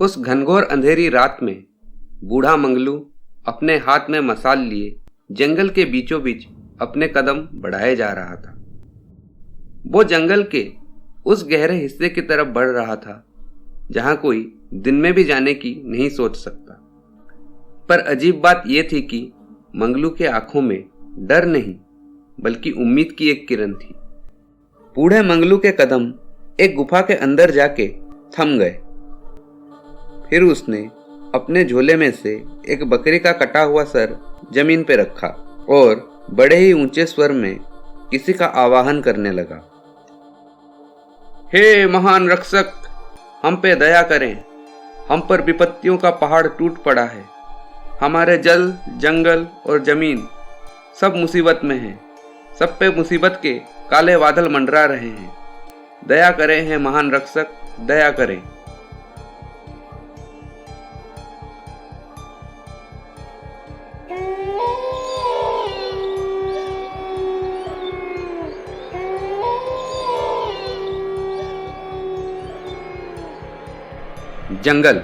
उस घनघोर अंधेरी रात में बूढ़ा मंगलू अपने हाथ में मसाल लिए जंगल के बीचों बीच अपने कदम बढ़ाए जा रहा था। वो जंगल के उस गहरे हिस्से की तरफ बढ़ रहा था जहां कोई दिन में भी जाने की नहीं सोच सकता। पर अजीब बात यह थी कि मंगलू के आंखों में डर नहीं बल्कि उम्मीद की एक किरण थी। बूढ़े मंगलू के कदम एक गुफा के अंदर जाके थम गए। फिर उसने अपने झोले में से एक बकरी का कटा हुआ सर जमीन पे रखा और बड़े ही ऊंचे स्वर में किसी का आवाहन करने लगा। हे महान रक्षक, हम पे दया करें। हम पर विपत्तियों का पहाड़ टूट पड़ा है। हमारे जल, जंगल और जमीन सब मुसीबत में हैं। सब पे मुसीबत के काले बादल मंडरा रहे हैं। दया करें हे महान रक्षक, दया करें। जंगल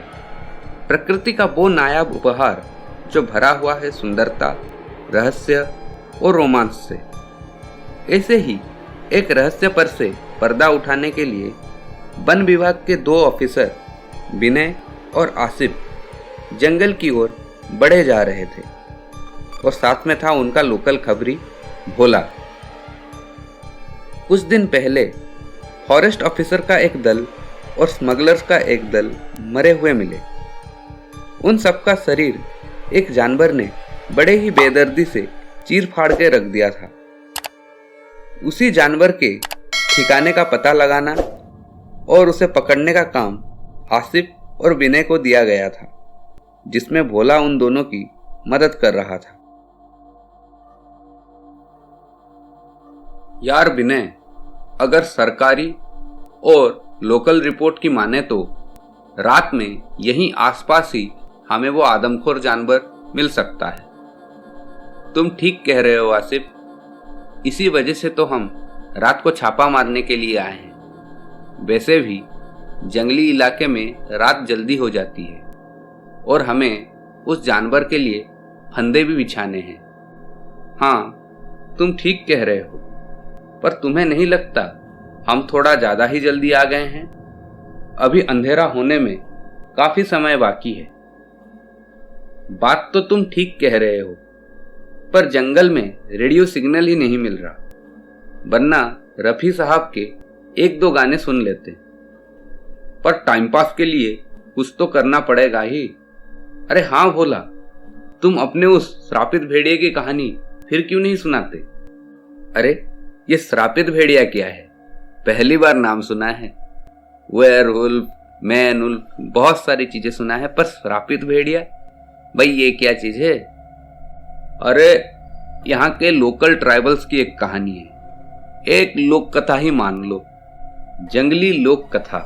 प्रकृति का वो नायाब उपहार जो भरा हुआ है सुंदरता, रहस्य और रोमांच से। ऐसे ही एक रहस्य पर से पर्दा उठाने के लिए वन विभाग के 2 ऑफिसर विनय और आसिफ जंगल की ओर बढ़े जा रहे थे और साथ में था उनका लोकल खबरी भोला। कुछ दिन पहले फॉरेस्ट ऑफिसर का एक दल और स्मगलर्स का एक दल मरे हुए मिले। उन सबका शरीर एक जानवर ने बड़े ही बेदर्दी से चीर फाड़ के रख दिया था। उसी जानवर के ठिकाने का पता लगाना और उसे पकड़ने का काम आसिफ और विनय को दिया गया था, जिसमें भोला उन दोनों की मदद कर रहा था। यार विनय, अगर सरकारी और लोकल रिपोर्ट की माने तो रात में यहीं आसपास ही हमें वो आदमखोर जानवर मिल सकता है। तुम ठीक कह रहे हो आसिफ। इसी वजह से तो हम रात को छापा मारने के लिए आए हैं। वैसे भी जंगली इलाके में रात जल्दी हो जाती है और हमें उस जानवर के लिए फंदे भी बिछाने हैं। हाँ, तुम ठीक कह रहे हो, पर तुम्हें नहीं लगता हम थोड़ा ज्यादा ही जल्दी आ गए हैं? अभी अंधेरा होने में काफी समय बाकी है। बात तो तुम ठीक कह रहे हो, पर जंगल में रेडियो सिग्नल ही नहीं मिल रहा, वरना रफी साहब के 1-2 गाने सुन लेते। पर टाइम पास के लिए कुछ तो करना पड़ेगा ही। अरे हाँ भोला, तुम अपने उस श्रापित भेड़िए की कहानी फिर क्यों नहीं सुनाते? अरे ये श्रापित भेड़िया क्या है? पहली बार नाम सुना है। वेयरवुल्फ, मैन वुल्फ, बहुत सारी चीजें सुना है, पर श्रापित भेड़िया भाई ये क्या चीज है? अरे यहाँ के लोकल ट्राइबल्स की एक कहानी है। एक लोक कथा ही मान लो, जंगली लोक कथा।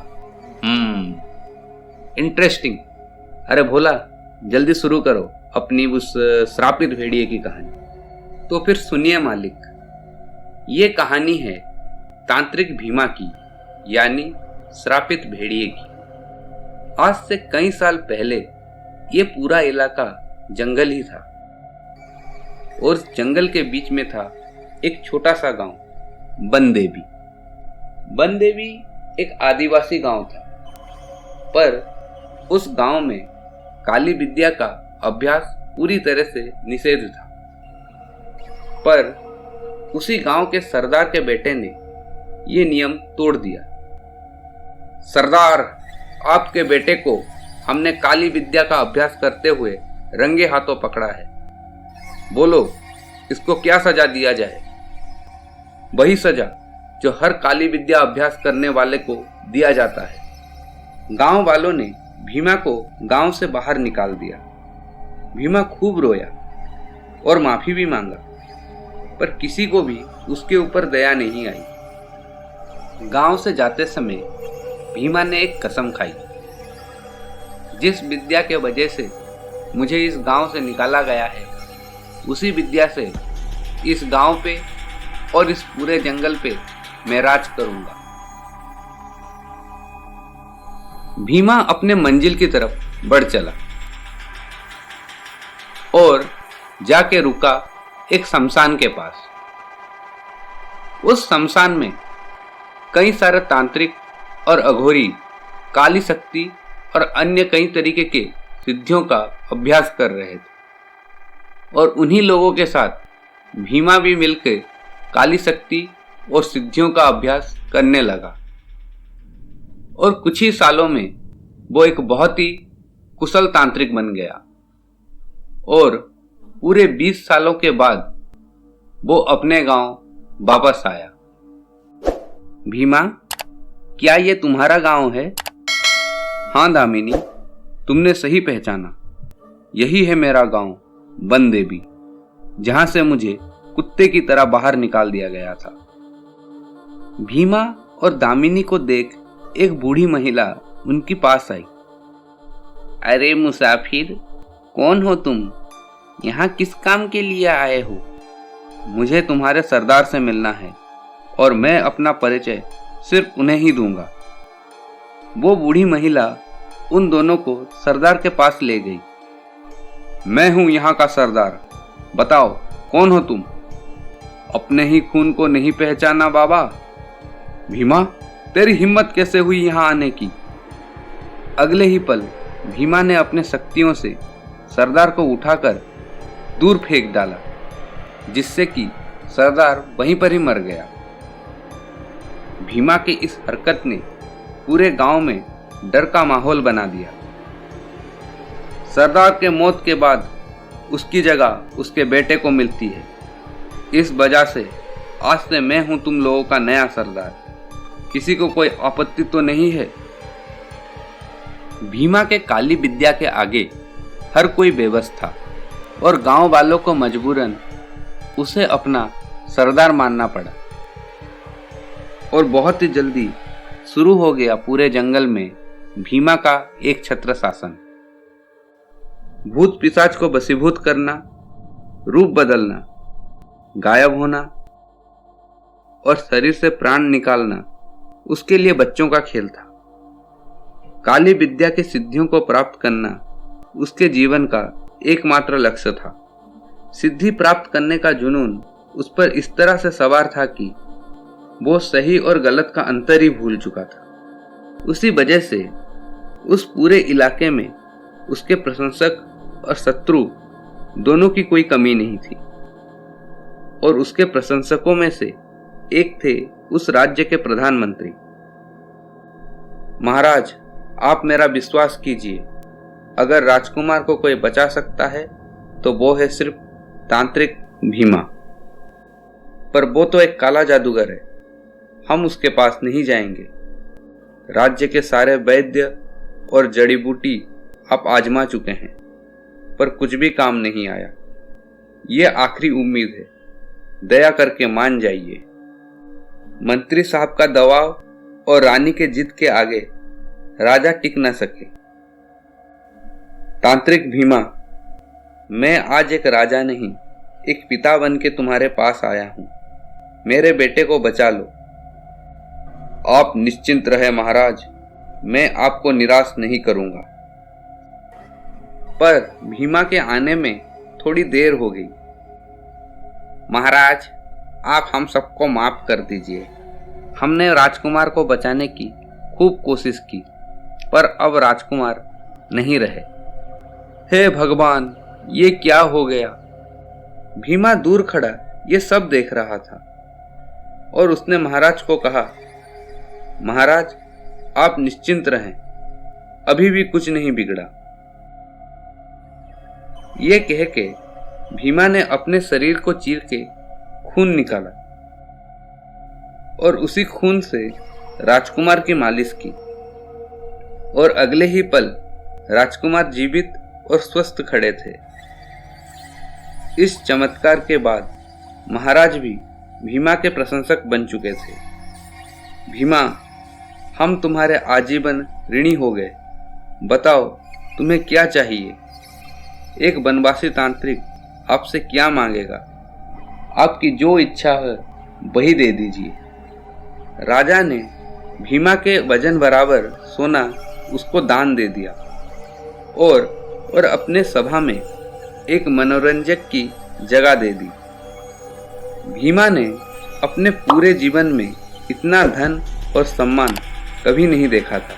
इंटरेस्टिंग। अरे भोला, जल्दी शुरू करो अपनी उस श्रापित भेड़िए की कहानी। तो फिर सुनिए मालिक, ये कहानी है तांत्रिक भीमा की, यानी श्रापित भेड़िए की। आज से कई साल पहले ये पूरा इलाका जंगल ही था और उस जंगल के बीच में था एक छोटा सा गांव, बनदेवी। बनदेवी एक आदिवासी गांव था, पर उस गांव में काली विद्या का अभ्यास पूरी तरह से निषेध था। पर उसी गांव के सरदार के बेटे ने ये नियम तोड़ दिया। सरदार, आपके बेटे को हमने काली विद्या का अभ्यास करते हुए रंगे हाथों पकड़ा है। बोलो, इसको क्या सजा दिया जाए? वही सजा जो हर काली विद्या अभ्यास करने वाले को दिया जाता है। गांव वालों ने भीमा को गांव से बाहर निकाल दिया। भीमा खूब रोया और माफी भी मांगा, पर किसी को भी उसके ऊपर दया नहीं आई। गांव से जाते समय भीमा ने एक कसम खाई, जिस विद्या के वजह से मुझे इस गांव से निकाला गया है, उसी विद्या से इस गांव पे और इस पूरे जंगल पे मैं राज करूंगा। भीमा अपने मंजिल की तरफ बढ़ चला और जाके रुका एक शमशान के पास। उस शमशान में कई सारे तांत्रिक और अघोरी काली शक्ति और अन्य कई तरीके के सिद्धियों का अभ्यास कर रहे थे और उन्हीं लोगों के साथ भीमा भी मिलकर काली शक्ति और सिद्धियों का अभ्यास करने लगा और कुछ ही सालों में वो एक बहुत ही कुशल तांत्रिक बन गया और पूरे 20 सालों के बाद वो अपने गांव वापस आया। भीमा, क्या ये तुम्हारा गांव है? हाँ दामिनी, तुमने सही पहचाना। यही है मेरा गांव बनदेवी, जहां से मुझे कुत्ते की तरह बाहर निकाल दिया गया था। भीमा और दामिनी को देख एक बूढ़ी महिला उनके पास आई। अरे मुसाफिर, कौन हो तुम? यहाँ किस काम के लिए आए हो? मुझे तुम्हारे सरदार से मिलना है और मैं अपना परिचय सिर्फ उन्हें ही दूंगा। वो बूढ़ी महिला उन दोनों को सरदार के पास ले गई। मैं हूं यहाँ का सरदार, बताओ कौन हो तुम? अपने ही खून को नहीं पहचाना बाबा? भीमा, तेरी हिम्मत कैसे हुई यहाँ आने की? अगले ही पल भीमा ने अपने शक्तियों से सरदार को उठाकर दूर फेंक डाला, जिससे कि सरदार वहीं पर ही मर गया। भीमा की इस हरकत ने पूरे गांव में डर का माहौल बना दिया। सरदार के मौत के बाद उसकी जगह उसके बेटे को मिलती है। इस वजह से आज से मैं हूं तुम लोगों का नया सरदार। किसी को कोई आपत्ति तो नहीं है? भीमा के काली विद्या के आगे हर कोई बेबस था और गांव वालों को मजबूरन उसे अपना सरदार मानना पड़ा। और बहुत ही जल्दी शुरू हो गया पूरे जंगल में भीमा का एक छत्र शासन। भूत पिशाच को वशीभूत करना, रूप बदलना, गायब होना और शरीर से प्राण निकालना उसके लिए बच्चों का खेल था। काली विद्या की सिद्धियों को प्राप्त करना उसके जीवन का एकमात्र लक्ष्य था। सिद्धि प्राप्त करने का जुनून उस पर इस तरह से सवार था कि वो सही और गलत का अंतर ही भूल चुका था। उसी वजह से उस पूरे इलाके में उसके प्रशंसक और शत्रु दोनों की कोई कमी नहीं थी। और उसके प्रशंसकों में से एक थे उस राज्य के प्रधानमंत्री। महाराज, आप मेरा विश्वास कीजिए, अगर राजकुमार को कोई बचा सकता है तो वो है सिर्फ तांत्रिक भीमा। पर वो तो एक काला जादूगर है, हम उसके पास नहीं जाएंगे। राज्य के सारे वैद्य और जड़ी बूटी आप आजमा चुके हैं, पर कुछ भी काम नहीं आया। ये आखिरी उम्मीद है, दया करके मान जाइए। मंत्री साहब का दबाव और रानी के जिद के आगे राजा टिक न सके। तांत्रिक भीमा, मैं आज एक राजा नहीं, एक पिता बन के तुम्हारे पास आया हूं। मेरे बेटे को बचा लो। आप निश्चिंत रहे महाराज, मैं आपको निराश नहीं करूंगा। पर भीमा के आने में थोड़ी देर हो गई। महाराज, आप हम सबको माफ कर दीजिए। हमने राजकुमार को बचाने की खूब कोशिश की, पर अब राजकुमार नहीं रहे। हे भगवान, ये क्या हो गया? भीमा दूर खड़ा ये सब देख रहा था और उसने महाराज को कहा, महाराज, आप निश्चिंत रहें, अभी भी कुछ नहीं बिगड़ा। ये कह के भीमा ने अपने शरीर को चीर के खून निकाला और उसी खून से राजकुमार की मालिश की और अगले ही पल राजकुमार जीवित और स्वस्थ खड़े थे। इस चमत्कार के बाद महाराज भी भीमा के प्रशंसक बन चुके थे। भीमा, हम तुम्हारे आजीवन ऋणी हो गए। बताओ तुम्हें क्या चाहिए? एक वनवासी तांत्रिक आपसे क्या मांगेगा? आपकी जो इच्छा है वही दे दीजिए। राजा ने भीमा के वजन बराबर सोना उसको दान दे दिया और अपने सभा में एक मनोरंजक की जगह दे दी। भीमा ने अपने पूरे जीवन में इतना धन और सम्मान कभी नहीं देखा था।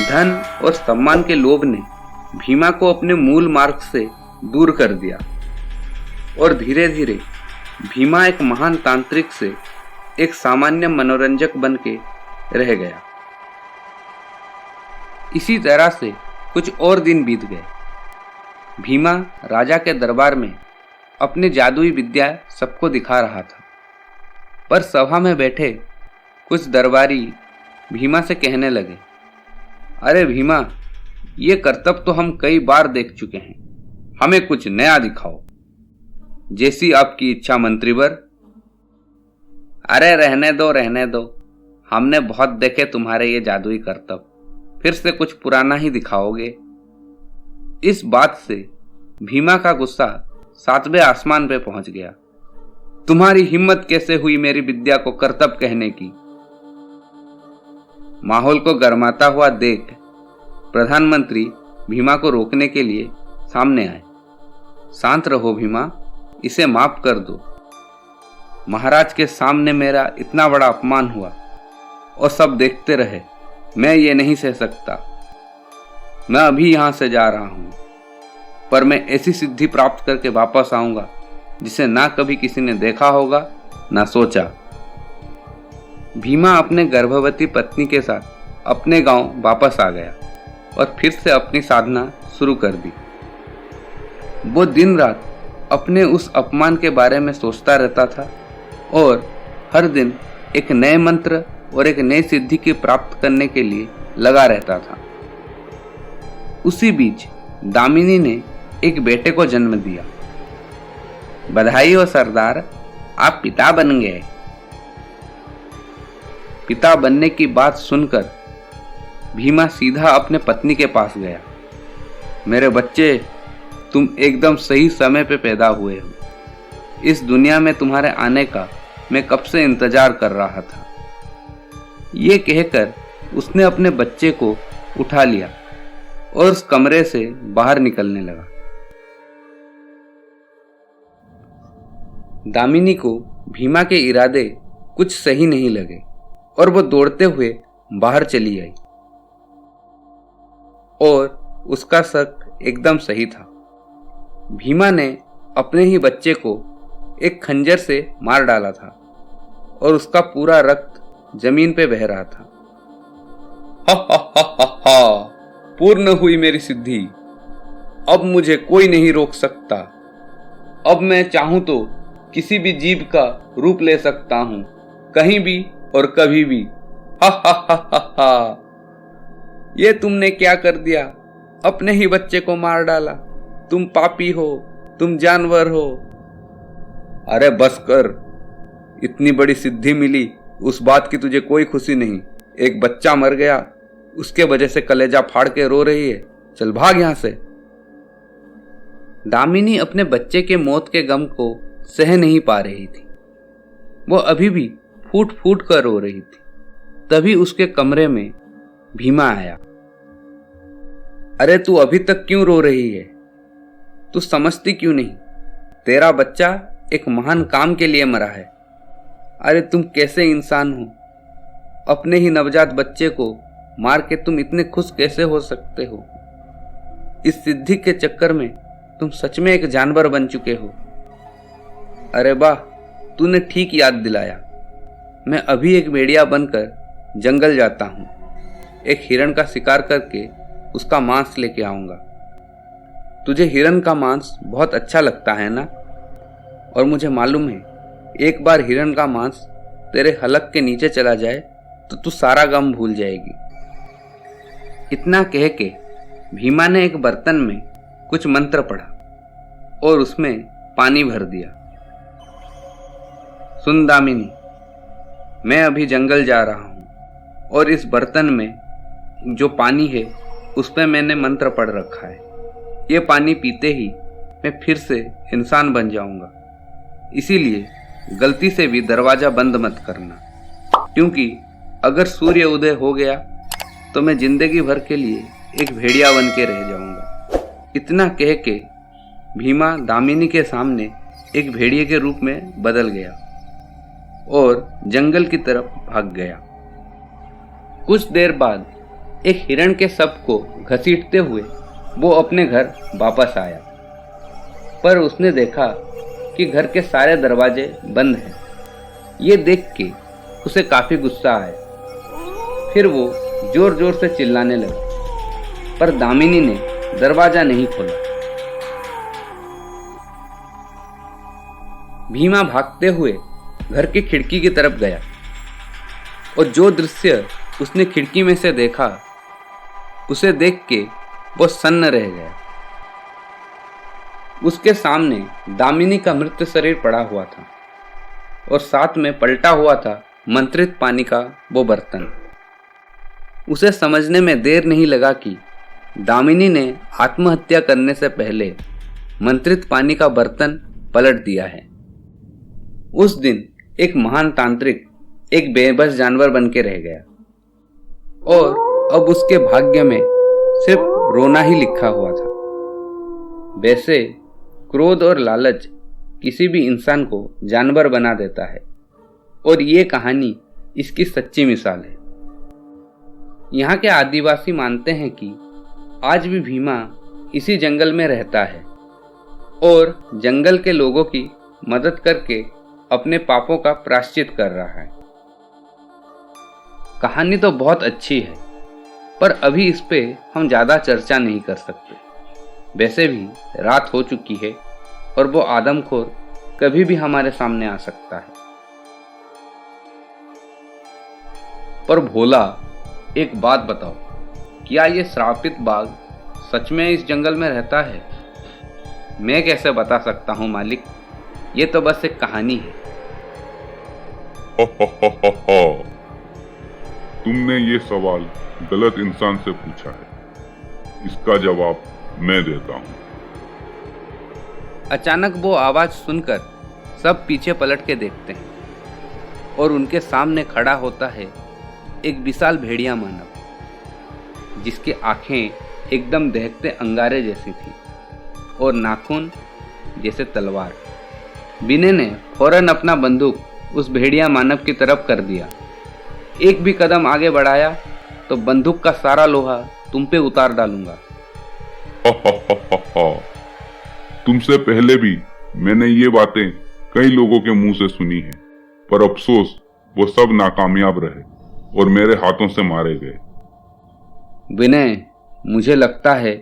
धन और सम्मान के लोभ ने भीमा को अपने मूल मार्ग से दूर कर दिया और धीरे धीरे भीमा एक महान तांत्रिक से एक सामान्य मनोरंजक बन के रह गया। इसी तरह से कुछ और दिन बीत गए। भीमा राजा के दरबार में अपनी जादुई विद्या सबको दिखा रहा था, पर सभा में बैठे कुछ दरबारी भीमा से कहने लगे, अरे भीमा, ये करतब तो हम कई बार देख चुके हैं, हमें कुछ नया दिखाओ। जैसी आपकी इच्छा मंत्रीवर। अरे रहने दो, हमने बहुत देखे तुम्हारे ये जादुई करतब, फिर से कुछ पुराना ही दिखाओगे। इस बात से भीमा का गुस्सा 7वें आसमान पे पहुंच गया। तुम्हारी हिम्मत कैसे हुई मेरी विद्या को करतब कहने की? माहौल को गरमाता हुआ देख प्रधानमंत्री भीमा को रोकने के लिए सामने आए। शांत रहो भीमा, इसे माफ कर दो। महाराज के सामने मेरा इतना बड़ा अपमान हुआ और सब देखते रहे, मैं ये नहीं सह सकता। मैं अभी यहां से जा रहा हूं, पर मैं ऐसी सिद्धि प्राप्त करके वापस आऊंगा जिसे ना कभी किसी ने देखा होगा ना सोचा। भीमा अपने गर्भवती पत्नी के साथ अपने गांव वापस आ गया और फिर से अपनी साधना शुरू कर दी। वो दिन रात अपने उस अपमान के बारे में सोचता रहता था और हर दिन एक नए मंत्र और एक नई सिद्धि की प्राप्त करने के लिए लगा रहता था। उसी बीच दामिनी ने एक बेटे को जन्म दिया। बधाई हो सरदार, आप पिता बन गए। पिता बनने की बात सुनकर भीमा सीधा अपने पत्नी के पास गया। मेरे बच्चे, तुम एकदम सही समय पे पैदा हुए हो। इस दुनिया में तुम्हारे आने का मैं कब से इंतजार कर रहा था। ये कहकर उसने अपने बच्चे को उठा लिया और उस कमरे से बाहर निकलने लगा। दामिनी को भीमा के इरादे कुछ सही नहीं लगे और वो दौड़ते हुए बाहर चली आई। और उसका शक एकदम सही था। भीमा ने अपने ही बच्चे को एक खंजर से मार डाला था और उसका पूरा रक्त जमीन पे बह रहा था। हा हा हा हा हा, पूर्ण हुई मेरी सिद्धि। अब मुझे कोई नहीं रोक सकता। अब मैं चाहूं तो किसी भी जीव का रूप ले सकता हूं, कहीं भी और कभी भी। हा हा हा हा हा, ये तुमने क्या कर दिया? अपने ही बच्चे को मार डाला। तुम पापी हो, तुम जानवर हो। अरे बस कर, इतनी बड़ी सिद्धि मिली, उस बात की तुझे कोई खुशी नहीं। एक बच्चा मर गया, उसके वजह से कलेजा फाड़ के रो रही है। चल भाग यहां से। दामिनी अपने बच्चे के मौत के गम को सह नहीं पा रही थी। वो अभी भी फूट फूट कर रो रही थी। तभी उसके कमरे में भीमा आया। अरे तू अभी तक क्यों रो रही है? तू समझती क्यों नहीं? तेरा बच्चा एक महान काम के लिए मरा है। अरे तुम कैसे इंसान हो? अपने ही नवजात बच्चे को मार के तुम इतने खुश कैसे हो सकते हो? इस सिद्धि के चक्कर में तुम सच में एक जानवर बन चुके हो। अरे वाह, तूने ठीक याद दिलाया। मैं अभी एक भेड़िया बनकर जंगल जाता हूँ। एक हिरण का शिकार करके उसका मांस लेके आऊंगा। तुझे हिरण का मांस बहुत अच्छा लगता है ना? और मुझे मालूम है, एक बार हिरण का मांस तेरे हलक के नीचे चला जाए तो तू सारा गम भूल जाएगी। इतना कह के भीमा ने एक बर्तन में कुछ मंत्र पढ़ा और उसमें पानी भर दिया। सुन दामिनी, मैं अभी जंगल जा रहा हूँ और इस बर्तन में जो पानी है उस पर मैंने मंत्र पढ़ रखा है। ये पानी पीते ही मैं फिर से इंसान बन जाऊंगा। इसीलिए गलती से भी दरवाजा बंद मत करना, क्योंकि अगर सूर्य उदय हो गया तो मैं जिंदगी भर के लिए एक भेड़िया बन के रह जाऊंगा। इतना कह के भीमा दामिनी के सामने एक भेड़िए के रूप में बदल गया और जंगल की तरफ भाग गया। कुछ देर बाद एक हिरण के शव को घसीटते हुए वो अपने घर वापस आया, पर उसने देखा कि घर के सारे दरवाजे बंद हैं। ये देख के उसे काफी गुस्सा आया। फिर वो जोर जोर से चिल्लाने लगा, पर दामिनी ने दरवाजा नहीं खोला। भीमा भागते हुए घर की खिड़की की तरफ गया और जो दृश्य उसने खिड़की में से देखा उसे देख के वो सन्न रह गया। उसके सामने दामिनी का मृत शरीर पड़ा हुआ था और साथ में पलटा हुआ था मंत्रित पानी का वो बर्तन। उसे समझने में देर नहीं लगा कि दामिनी ने आत्महत्या करने से पहले मंत्रित पानी का बर्तन पलट दिया है। उस दिन एक महान तांत्रिक एक बेबस जानवर बन के रह गया और अब उसके भाग्य में सिर्फ रोना ही लिखा हुआ था। वैसे क्रोध और लालच किसी भी इंसान को जानवर बना देता है और ये कहानी इसकी सच्ची मिसाल है। यहाँ के आदिवासी मानते हैं कि आज भी भीमा इसी जंगल में रहता है और जंगल के लोगों की मदद करके अपने पापों का प्रायश्चित कर रहा है। कहानी तो बहुत अच्छी है, पर अभी इस पे हम ज़्यादा चर्चा नहीं कर सकते। वैसे भी रात हो चुकी है और वो आदमखोर कभी भी हमारे सामने आ सकता है। पर भोला, एक बात बताओ, क्या ये श्रापित बाघ सच में इस जंगल में रहता है? मैं कैसे बता सकता हूँ मालिक, ये तो बस एक कहानी है। तुमने ये सवाल गलत इंसान से पूछा है, इसका जवाब मैं देता हूँ। अचानक वो आवाज सुनकर सब पीछे पलट के देखते हैं और उनके सामने खड़ा होता है एक विशाल भेड़िया मानव, जिसकी आंखें एकदम दहकते अंगारे जैसी थी और नाखून जैसे तलवार। विनय ने फौरन अपना बंदूक उस भेड़िया मानव की तरफ कर दिया। एक भी कदम आगे बढ़ाया तो बंदूक का सारा लोहा तुम पे उतार डालूंगा। तुमसे पहले भी मैंने ये बातें कई लोगों के मुंह से सुनी है, पर अफसोस वो सब नाकामयाब रहे और मेरे हाथों से मारे गए। विनय, मुझे लगता है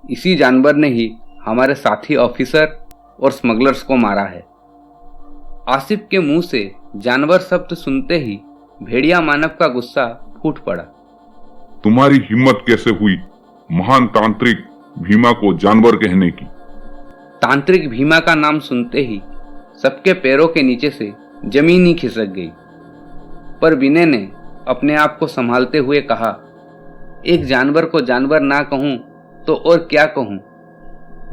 इसी जानवर ने ही हमारे साथी ऑफिसर और स्मगलर्स को मारा है। आसिफ के मुंह से जानवर शब्द सुनते ही भेड़िया मानव का गुस्सा फूट पड़ा। तुम्हारी हिम्मत कैसे हुई महान तांत्रिक भीमा को जानवर कहने की? तांत्रिक भीमा का नाम सुनते ही सबके पैरों के नीचे से जमीन ही खिसक गई। पर विनय ने अपने आप को संभालते हुए कहा, एक जानवर को जानवर ना कहूं तो और क्या कहूं,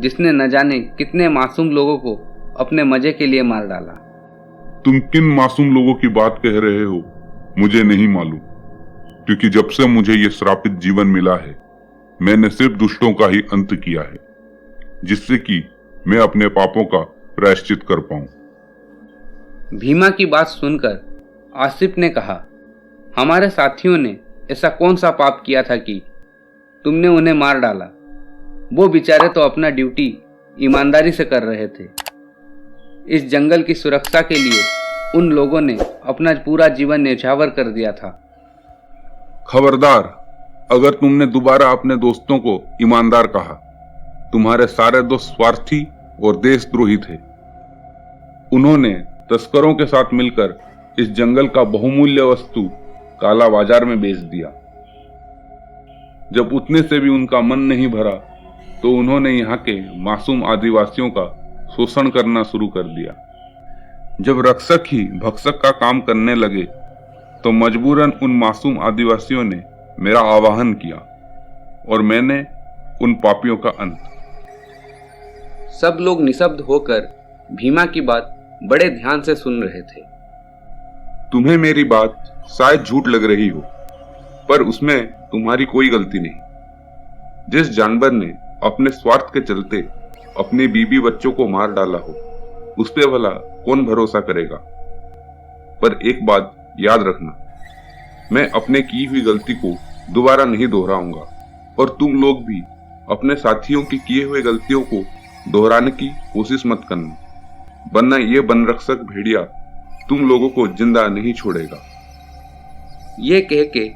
जिसने न जाने कितने मासूम लोगों को अपने मजे के लिए मार डाला। तुम किन मासूम लोगों की बात कह रहे हो मुझे नहीं मालूम, क्योंकि जब से मुझे ये श्रापित जीवन मिला है मैंने सिर्फ दुष्टों का ही अंत किया है, जिससे कि मैं अपने पापों का प्रायश्चित कर पाऊं। भीमा की बात सुनकर आसिफ ने कहा, हमारे साथियों ने ऐसा कौन सा पाप किया था कि तुमने उन्हें मार डाला? वो बेचारे तो अपना ड्यूटी ईमानदारी से कर रहे थे। इस जंगल की सुरक्षा के लिए उन लोगों ने अपना पूरा जीवन न्यौछावर कर दिया था। खबरदार, अगर तुमने दोबारा अपने दोस्तों को ईमानदार कहा, तुम्हारे सारे दोस्त स्वार्थी और देशद्रोही थे। उन्होंने तस्करों के साथ मिलकर इस जंगल का बहुमूल्य वस्तु काला बाजार में बेच दिया। जब उतने से भी उनका मन नहीं भरा तो उन्होंने यहाँ के मासूम आदिवासियों का शोषण करना शुरू कर दिया। जब रक्षक ही भक्षक का काम करने लगे तो मजबूरन उन मासूम आदिवासियों ने मेरा आवाहन किया और मैंने उन पापियों का अंत। सब लोग निशब्द होकर भीमा की बात बड़े ध्यान से सुन रहे थे। तुम्हें मेरी बात शायद झूठ लग रही हो, पर उसमें तुम्हारी कोई गलती नहीं। जिस जानवर ने अपने स्वार्थ के चलते अपने बीबी बच्चों को मार डाला हो, उस पे भला कौन भरोसा करेगा। पर एक बात याद रखना, मैं अपने की हुई गलती को दोबारा नहीं दोहराऊंगा और तुम लोग भी अपने साथियों की किए हुए गलतियों को दोहराने की कोशिश मत करना, वरना ये बनरक्षक भेड़िया तुम लोगों को जिंदा नहीं छोड़ेगा। ये कह के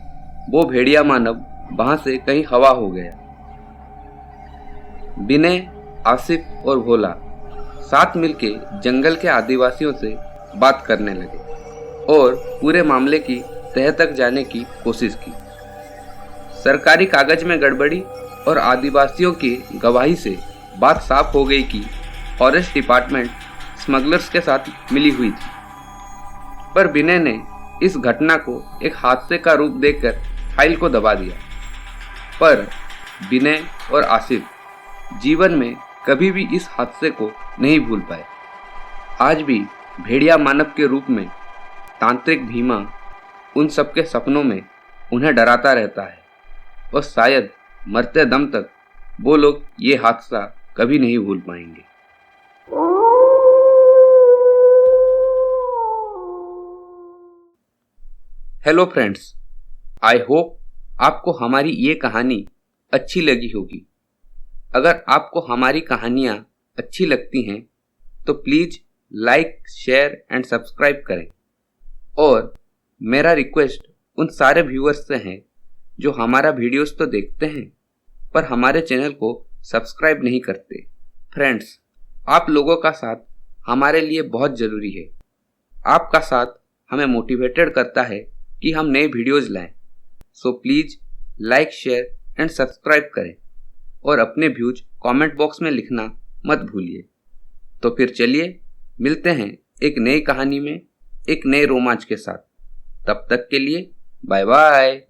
वो भेड़िया मानव वहां से कहीं हवा हो गया। विनय, आसिफ और भोला साथ मिलके जंगल के आदिवासियों से बात करने लगे और पूरे मामले की तह तक जाने की कोशिश की। सरकारी कागज में गड़बड़ी और आदिवासियों की गवाही से बात साफ हो गई कि फॉरेस्ट डिपार्टमेंट स्मगलर्स के साथ मिली हुई थी। पर विनय ने इस घटना को एक हादसे का रूप देकर फाइल को दबा दिया। पर विनय और आसिफ जीवन में कभी भी इस हादसे को नहीं भूल पाए। आज भी भेड़िया मानव के रूप में तांत्रिक भीमा उन सबके सपनों में उन्हें डराता रहता है और शायद मरते दम तक वो लोग ये हादसा कभी नहीं भूल पाएंगे। हेलो फ्रेंड्स, आई होप आपको हमारी ये कहानी अच्छी लगी होगी। अगर आपको हमारी कहानियाँ अच्छी लगती हैं तो please like, share and subscribe करें। और मेरा रिक्वेस्ट उन सारे व्यूअर्स से है जो हमारा वीडियोस तो देखते हैं पर हमारे चैनल को सब्सक्राइब नहीं करते। फ्रेंड्स, आप लोगों का साथ हमारे लिए बहुत ज़रूरी है। आपका साथ हमें मोटिवेटेड करता है कि हम नए वीडियोज़ लाएं। So please like, share and subscribe करें और अपने व्यूज कमेंट बॉक्स में लिखना मत भूलिए। तो फिर चलिए मिलते हैं एक नई कहानी में एक नए रोमांच के साथ। तब तक के लिए बाय बाय।